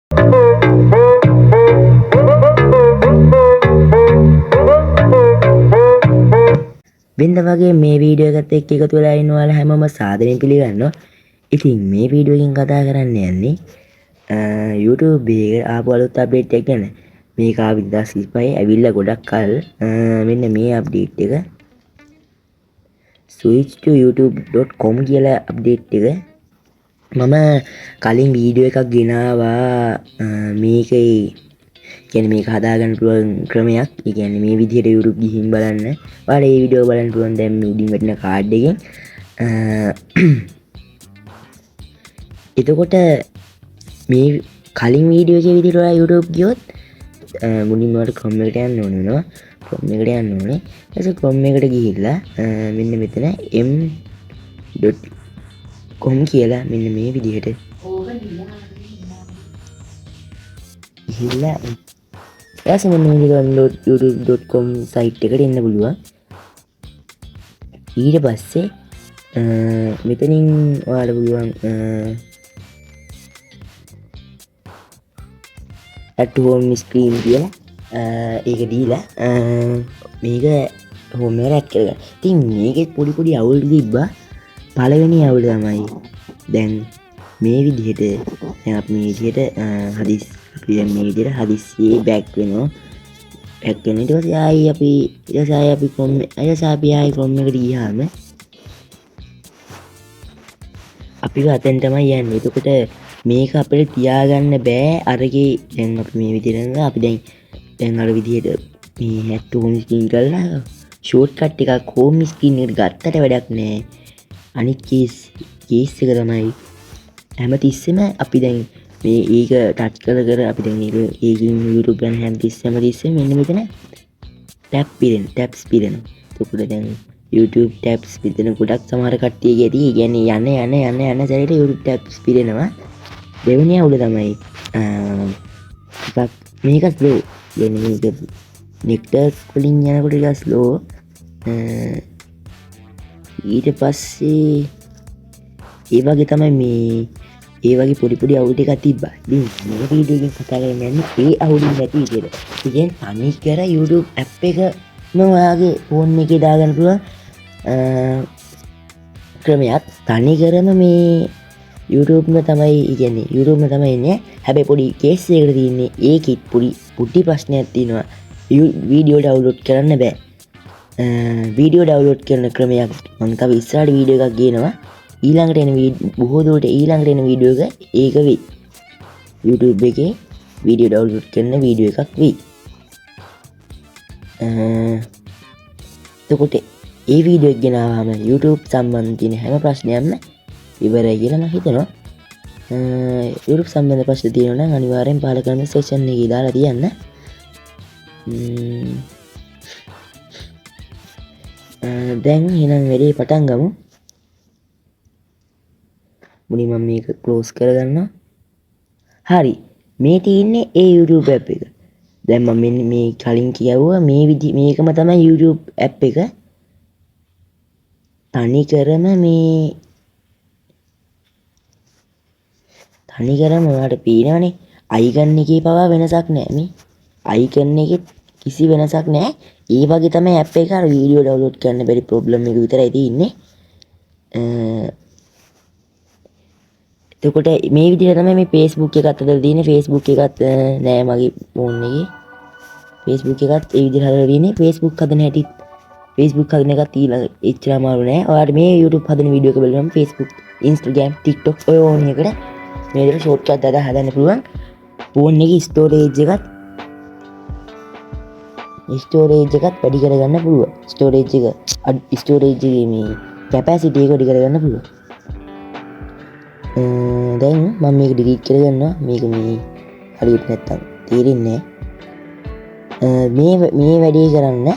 වෙනද වගේ මේ වීඩියෝ එකත් එක්ක එකතු වෙලා ඉන්න ඔයාලා හැමෝම සාදරයෙන් පිළිගන්නවා. ඉතින් මේ වීඩියෝ එකෙන් කතා කරන්න යන්නේ YouTube එකේ ආපු අලුත් අප්ඩේට් එක ගැන. මේක ආවි 2025 ඇවිල්ලා ගොඩක් කල්. මෙන්න මේ අප්ඩේට් එක switch to youtube.com කියලා අප්ඩේට් එක. මම කලින් වීඩියෝ එකක් ගෙනාවා මේකේ කියන්නේ මේක හදාගන්න පුළුවන් ක්‍රමයක්. ඒ කියන්නේ මේ විදිහට YouTube ගිහින් බලන්න. ඔයාලා මේ වීඩියෝ බලන්න පුළුවන් දැන් මේ උඩින් වැටෙන කාඩ් එකෙන්. එතකොට මේ කලින් වීඩියෝ එකේ විදිහට ඔයා YouTube ගියොත් මුලින්ම ඔයාලට Chrome එකට යන්න ඕනේ වෙනවා. Chrome එකට යන්න ඕනේ. ඊට Chrome එකට ගිහිල්ලා මෙන්න මෙතන m.com කියලා මෙන්න මේ විදිහට ගිහිල්ලා එයාසම download youtube.com site එකට එන්න පුළුවන්. ඊට පස්සේ මෙතනින් ඔයාලා පුළුවන් at home screen කියලා ඒක දීලා මේක home එකට add කරගන්න. ඉතින් මේකෙත් පොඩි අවුල් තිබ්බා. පළවෙනි අවුල තමයි දැන් මේ විදිහට දැන් අපි මේ විදිහට අපි දැන් මේ විදිහට හදිස්සියේ බෑක් වෙනවා. බෑක් වෙන ඊට පස්සේ ආයි අපි Chrome එකට ගියාම අපි අතෙන් තමයි යන්නේ. එතකොට මේක අපිට තියාගන්න බෑ අරගේ දැන් අපි මේ විදිහට අපි දැන් අර විදිහට මේ hat home screen කරලා shortcut එකක් home screen එකට ගත්තට වැඩක් නෑ. අනිත් කේස් එක තමයි හැමතිස්සෙම අපි දැන් මේ ඒක ටච් කර අපි දැන් ඒකින් YouTube ගැන හැමතිස්සෙම මෙන්න මෙතන tabs පිරෙනවා. එතකොට දැන් YouTube tabs පිරෙන ගොඩක් සමහර කට්ටියගේ ඇති. ඒ කියන්නේ යන සැරේට YouTube tabs පිරෙනවා. දෙවෙනි අවුල තමයි මේක ස්ලෝ. කියන්නේ මේක network වලින් යනකොට ටිකක් ස්ලෝ. ඊට පස්සේ ඒ වගේ තමයි මේ ඒ වගේ පොඩි අවුල් ටිකක් තිබ්බා. ඉතින් මේ වීඩියෝ එකෙන් කතා කරන්න යන්නේ ඒ අවුලින් නැති විදිහට. ඉතින් තනි කර YouTube app එකම ඔයාගේ ෆෝන් එකේ දාගන්න පුළුවන් ක්‍රමයක්. තනි කරම මේ YouTube ම තමයි ඉන්නේ. හැබැයි පොඩි කේස් එකකට තියෙන්නේ ඒකෙත් පොඩි ප්‍රශ්නයක් තියෙනවා. වීඩියෝ ඩවුන්ලෝඩ් කරන්න බෑ. වීඩියෝ ඩවුන්ලෝඩ් කරන ක්‍රමයක් මම තව ඉස්සරහට වීඩියෝ එකක් ගේනවා. ඊළඟට එන බොහෝ දුරට ඊළඟට එන වීඩියෝ එක ඒක වෙයි. YouTube එකේ වීඩියෝ ඩවුන්ලෝඩ් කරන වීඩියෝ එකක් වෙයි. එතකොට ඒ වීඩියෝ එක ගෙනාවම YouTube සම්බන්ධ තියෙන හැම ප්‍රශ්නයක්ම ඉවරයි කියලා මම හිතනවා. YouTube සම්බන්ධ ප්‍රශ්න තියෙනවා නම් අනිවාර්යෙන් පහල කමෙන්ට් සෙක්ෂන් එකේ දාලා තියන්න. දැන් එහෙනම් වැඩේ පටන් ගමු. මුලින්ම මම මේක ක්ලෝස් කරගන්නවා. හරි. මේ තියෙන්නේ ඒ YouTube app එක. දැන් මම මෙන්න මේ කලින් කියවුවා මේකම තමයි YouTube app එක. තනි කරම ඔයාලට පේනවනේ icon එකේ පවා වෙනසක් නැහැ. මේ icon එකේ කිසි වෙනසක් නැහැ. ඒ වගේ තමයි app එක අර වීඩියෝ ඩවුන්ලෝඩ් කරන්න බැරි ප්‍රොබ්ලම් එක විතරයි තියෙන්නේ. එතකොට මේ විදිහට තමයි මේ Facebook එකත් හදලා තියෙන්නේ. Facebook එකත් නෑ මගේ ෆෝන් එකේ. Facebook එකත් ඒ විදිහට හදලා තියෙන්නේ. Facebook හදන හැටි Facebook හදන එකත් ඊළඟ එච්චර අමාරු නෑ. ඔයාලට මේ YouTube හදන වීඩියෝ එක බලනම Facebook, Instagram, TikTok ඔය ඕන එකට මේ විදිහට shortcut දාලා හදන්න පුළුවන්. ෆෝන් එකේ storage එකත් වැඩි කරගන්න පුළුවන්. storage එකේ මේ capacity එක වැඩි කරගන්න පුළුවන්. දැන් මම මේක ඩිලීට් කරගන්නවා. මේක මේ හරියට නැත්තම් තේරෙන්නේ නැහැ. මේ වැඩේ කරන්න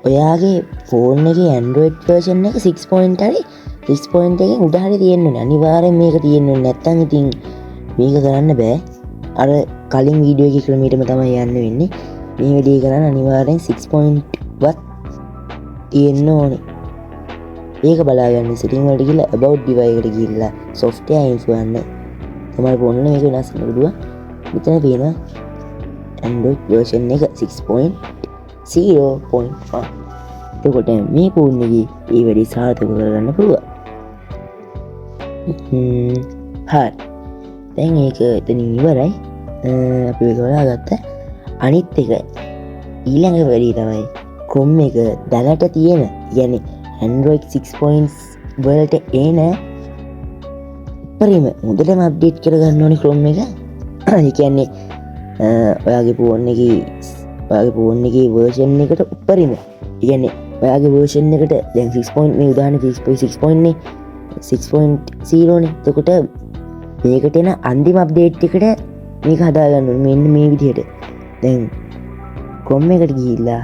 ඔයාගේ ෆෝන් එකේ Android version එක 6 point හරි 6 point එකෙන් උඩ හරි තියෙන්න ඕනේ. අනිවාර්යෙන් මේක තියෙන්න ඕනේ. නැත්තම් ඉතින් මේක කරන්න බෑ. අර කලින් වීඩියෝ එකේ ක්‍රමයටම තමයි යන්න වෙන්නේ. මේ වැඩේ කරන්න අනිවාර්යෙන් 6 point වත් තියෙන්න ඕනේ. ඒක බලාගන්න setting වලට ගිහලා about device එකට ගිහලා software info යන්න. තමයි ෆෝන් එක මේක වෙනස් කරන්න පුළුවන්. මෙතන තියෙනවා Android version එක 6.0.1. එතකොට මේ ෆෝන් එකේ ඒ වැඩි සාර්ථක කරගන්න පුළුවන්. හරි. දැන් ඒක එතනින් ඉවරයි. අපි ඒක හොයාගත්ත. අනිත් එක ඊළඟ වැඩි තමයි Chrome එක දැනට තියෙන, يعني Android 6 වලට එන පරිම මුදලම අප්ඩේට් කරගන්න ඕනේ Chrome එක. ඒ කියන්නේ ඔයාගේ ෆෝන් එකේ version එකට උඩරිම. ඒ කියන්නේ ඔයාගේ version එකට දැන් 6. මේ උදාහරණ 6.6 නේ 6.0 නේ. එතකොට මේකට එන අන්තිම අප්ඩේට් එකට මේක හදාගන්න ඕනේ. මෙන්න මේ විදිහට. දැන් Chrome එකට ගිහිල්ලා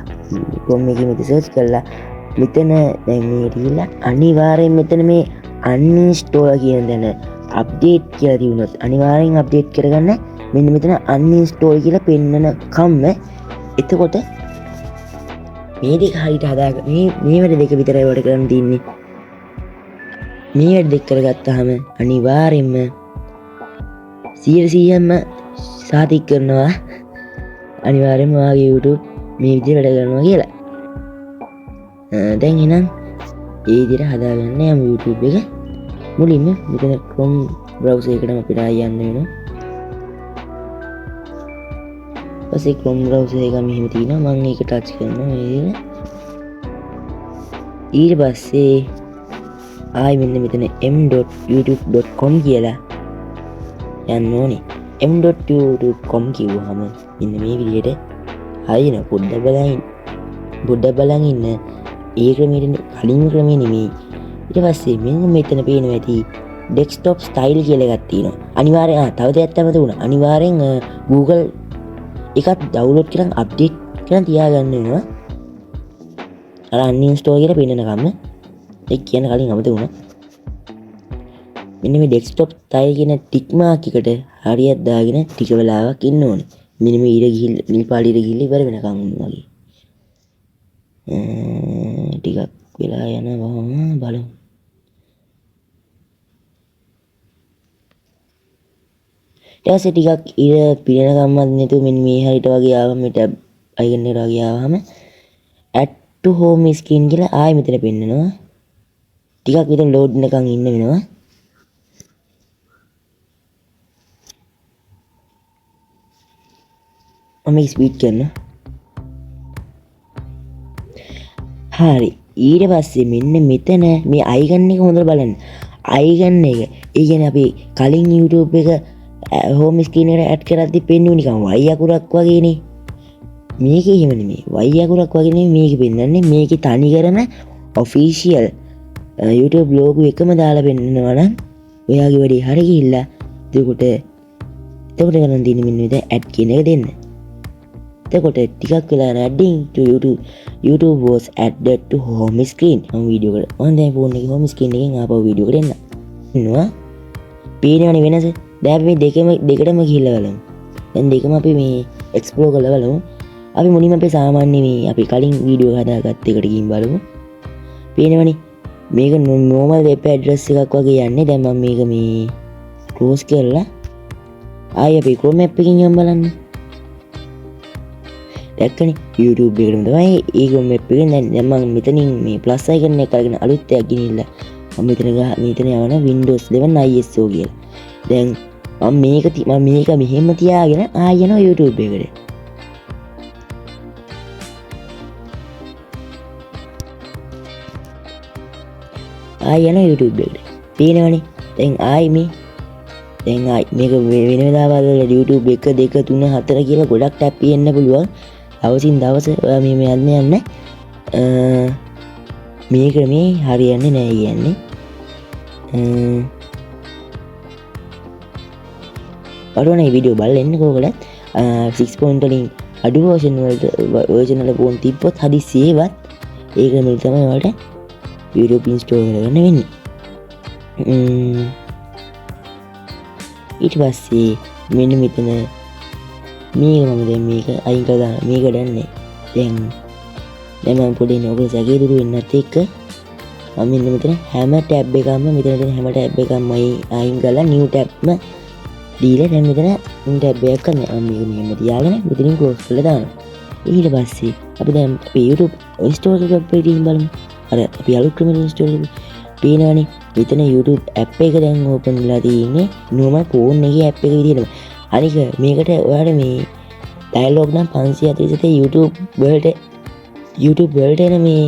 Chrome එකේ මෙතන search කරලා මෙතන දැන් මේකට ගිහිල්ලා අනිවාර්යෙන් මෙතන මේ uninstall කියන දන අප්ඩේට් කියලා තියුණොත් අනිවාර්යෙන් අප්ඩේට් කරගන්න. මෙන්න මෙතන uninstall කියලා පෙන්නන කම්ම. එතකොට මේ දෙක හරියට හදාගන්න මේ වැඩ දෙක විතරයි වඩ කරන්න තියෙන්නේ. මේ වැඩ දෙක කරගත්තාම අනිවාර්යෙන්ම 100%ම සාතික කරනවා අනිවාර්යෙන්ම ඔයාගේ YouTube මේ විදිහට වැඩ කරනවා කියලා. දැන් එහෙනම් ඒ විදිහට හදාගන්න යමු YouTube එක. මුලින්ම මෙතන Chrome browser එකටම අපිට යන්න වෙනවා. පස්සේ Chrome browser එක මෙහෙම තියෙනවා. මම ඒක ටච් කරනවා මේ විදිහට. ඊට පස්සේ ආයි මෙන්න මෙතන m.youtube.com කියලා යන්න ඕනේ. m.youtube.com කිව්වහම මෙන්න මේ විදිහට හරියන පොඩ්ඩක් බලන් ඉන්න. ඒ ක්‍රමයට කලින් ක්‍රමේ නෙමෙයි. ඊට පස්සේ මෙන්න මෙතන පේනවා ඇති desktop style කියලා එකක් තියෙනවා. අනිවාර්යෙන් තව දෙයක් තමයි තුන. අනිවාර්යෙන් Google එකක් download කරන් update කරන් තියාගන්න වෙනවා. අර uninstall කියලා පෙන්නනකම ඒ කියන කලින් අමතක වුණා. මෙන්න මේ desktop style කියන tick mark එකට හරියට දාගෙන ටික වෙලාවක් ඉන්න ඕනේ. මෙන්න මේ ඊට ගිහිල්ලා නිල් පාට ඊට ගිහිල්ලා ඉවර වෙනකම් වගේ. ටිකක් වෙලා යනවා බලමු. ඊට ටිකක් ඉර පිරෙනකම්වත් නැතුව මෙන්න මේ හරියට වගේ ආවම මේ ටැබ් අයිකන් එකට වගේ ආවම add to home screen කියලා ආයෙ මෙතන පෙන්නනවා. ටිකක් විතර load වෙනකන් ඉන්න වෙනවා. මම ස්පීඩ් කරනවා. හරි. ඊට පස්සේ මෙන්න මෙතන මේ අයිකන් එක හොඳට බලන්න. අයිකන් එක ඒ කියන්නේ අපි කලින් YouTube එක home screen එකට add කරද්දි පෙන්වුවේ නිකන් y අකුරක් වගේනේ. මේකේ එහෙම නෙමෙයි. y අකුරක් වගේ නෙමෙයි මේකේ පෙන්වන්නේ. මේකේ තනිකරම official YouTube logo එකම දාලා පෙන්නනවා නම් ඔයාගේ වැඩේ හරි ගිහිල්ලා එතකොට කරන් තියෙන්නේ මෙන්න මෙතන add කියන එක දෙන්න. එතකොට ටිකක් වෙලා adding to YouTube was added to home screen. මම වීඩියෝ එකට මම දැන් ෆෝන් එකේ home screen එකෙන් ආපහු වීඩියෝ එකට එන්න. ඉන්නවා. පේනවනේ වෙනස. දැන් අපි දෙකටම ගිහිල්ලා බලමු. දැන් දෙකම අපි මේ explore කරලා බලමු. අපි මුලින්ම අපේ සාමාන්‍ය මේ අපි කලින් වීඩියෝ හදාගත්ත එකට ගිහින් බලමු. පේනවනේ මේක normal web address එකක් වගේ යන්නේ. දැන් මම මේක මේ close කරලා ආයෙ අපි Chrome app එකකින් යමු බලන්න. දැක්කනේ YouTube එකටම තමයි ඒ Chrome app එකෙන් දැන් මම මෙතනින් මේ plus icon එක අරගෙන අලුත් එකක් ගෙනිල්ලා මම මෙතන යවන Windows 11 ISO කියලා. දැන් මම මේක මෙහෙම තියාගෙන ආයෙ යනවා YouTube එකට. ආයෙ යනවා YouTube එකට. පේනවනේ. දැන් ආයෙ මේක වෙනදා වල YouTube 1 2 3 4 කියලා ගොඩක් ටැප් වෙන්න පුළුවන්. දවසින් දවස ඔයා මේ යන්න මේ ක්‍රමේ හරියන්නේ නැහැ කියන්නේ. බලන්න මේ වීඩියෝ බලලා එන්න කෝකලත් 6 point වලින් අඩු version වල ෆෝන් තිබ්බොත් හදිස්සියේවත් ඒ ක්‍රමෙන් තමයි ඔයාලට YouTube install කරගන්න වෙන්නේ. ඊට පස්සේ මෙන්න මෙතන මේක මම දැන් මේක අයින් කරලා මේක දැන්නේ දැන් මම පොඩි නෝකල සැකේ දුරු වෙන්නත් එක්ක මම මෙන්න මෙතන හැම ටැබ් එකක්ම මෙතන තියෙන හැම ටැබ් එකක්ම අයින් කරලා new tab දීලා දැන් මෙතන ටැබ් එකක් කරන්න. මේක මෙහෙම තියාගෙන මෙතනින් ක්ලෝස් කරලා දානවා. ඊට පස්සේ අපි දැන් අපේ YouTube ඉන්ස්ටෝල් කරලා බලමු. අර අපි අලුත් ක්‍රමෙට ඉන්ස්ටෝල් කරමු. පේනවනේ මෙතන YouTube app එක දැන් ඕපන් වෙලා තියෙන්නේ normal phone එකේ app එක විදිහටම. අනික මේකට ඔයාලට මේ dialog නම් 547 YouTube වලට එන මේ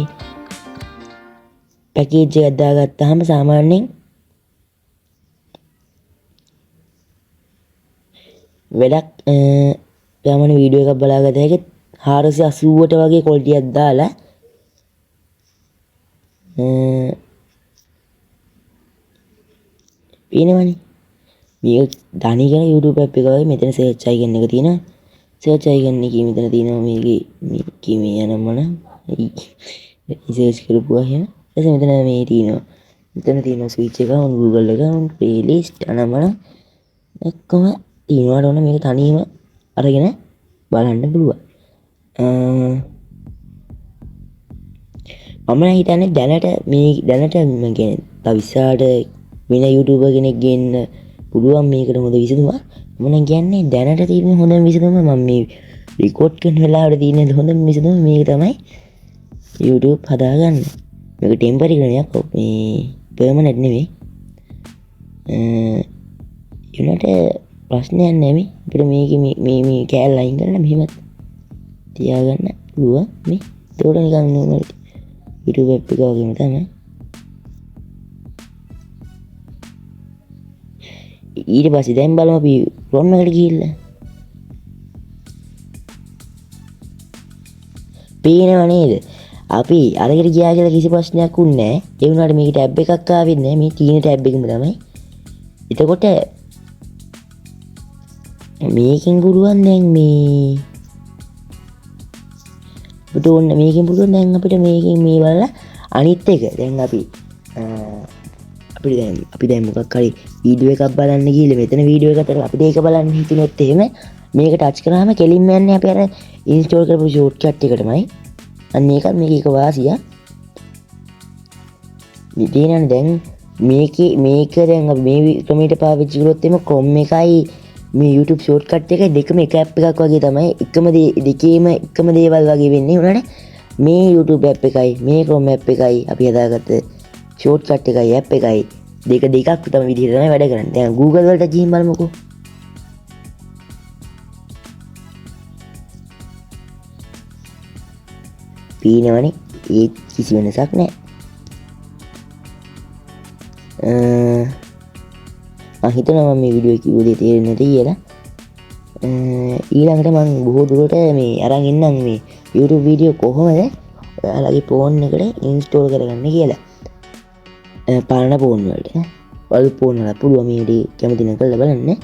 පැකේජ් එකක් දාගත්තාම සාමාන්‍යයෙන් වැඩක් ගමන වීඩියෝ එකක් බලාගත හැකි 480ට වගේ quality එකක් දාලා පේනවනේ මේක ධනිකන YouTube app එක වගේ මෙතන search icon එක තියෙනවා search icon එකේ මෙතන තියෙනවා මේකේ මේ යනමන search කරපුවා එහෙම ඊට මෙතන මේ තියෙනවා මෙතන තියෙනවා switch එක on Google එක on playlist අනමන ඔක්කොම තියෙනවාට ඕන මේක තනියම අරගෙන බලන්න පුළුවන් මම හිතන්නේ දැනට මම කියන්නේ තව ඉස්සරහට වෙන YouTuber කෙනෙක් ගේන්න පුළුවන් මේකට හොඳ විසඳුමක් මම නම් කියන්නේ දැනට තියෙන හොඳම විසඳුම මම මේ රෙකෝඩ් කරන වෙලාවට තියෙන හොඳම විසඳුම මේක තමයි YouTube හදාගන්න මේක ටෙම්පරරි ක්‍රමයක් මේ පර්මනන්ට් නෙවෙයි ඊළඟට ප්‍රශ්නයක් නැහැ මේ අපිට මේ කෑල්ල අයින් කරලා මෙහෙම තියාගන්න පුළුවන් මේ ඒකට නිකන් normal YouTube app එක වගේම තමයි ඊට පස්සේ දැන් බලමු අපි Chrome එකට ගිහිල්ලා පේනව නේද අපි අරකට ගියා කියලා කිසි ප්‍රශ්නයක් උන්නේ නැහැ ඒ වුණාට මේක ටැබ් එකක් ආවෙත් නැහැ මේ තියෙන ටැබ් එකම තමයි එතකොට මේකෙන් පුළුවන් දැන් මේ අපිට ඕන මේකෙන් පුළුවන් දැන් අපිට මේකෙන් මේ බලලා අනිත් එක දැන් අපි දැන් මොකක් හරි වීඩියෝ එකක් බලන්න ගිහලා මෙතන වීඩියෝ එකකට අපිට ඒක බලන්න හිතුනොත් එහෙම මේක ටච් කරාම කෙලින්ම යන්නේ අපි අර ඉන්ස්ටෝල් කරපු ෂෝට්කට් එකටමයි අන්න ඒකත් මේක එක වාසිය ඉතින් දැන් මේක දැන් අපි මේ ක්‍රමයට පාවිච්චි කරොත් එimhe Chrome එකයි මේ YouTube ෂෝට්කට් එකයි දෙකම එක app එකක් වගේ තමයි දෙකේම එකම දේවල් වගේ වෙන්නේ උනාට මේ YouTube app එකයි මේ Chrome app එකයි අපි හදාගත්ත ෂෝට්කට් එකයි app එකයි දෙකක් තමයි විදිහට තමයි වැඩ කරන්නේ. දැන් Google වලට ගිහින් බලමුකෝ. පීනවනේ ඒ කිසි වෙනසක් නැහැ. මම හිතනවා මේ වීඩියෝ කිව්ව දේ තේරෙන්නේ නැති කියලා. ඊළඟට මම බොහෝ දුරට මේ අරන් ඉන්නම් මේ YouTube වීඩියෝ කොහොමද ඔයාලගේ ෆෝන් එකට ඉන්ස්ටෝල් කරගන්න කියලා. පාලන ෆෝන් වලට වල ෆෝන් වල පුළුවන් මේ විදිහට කැමති නම් කරලා බලන්න.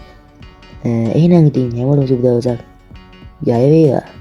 එහෙනම් ඉතින් හැමෝටම සුබ දවසක්. ජය වේවා.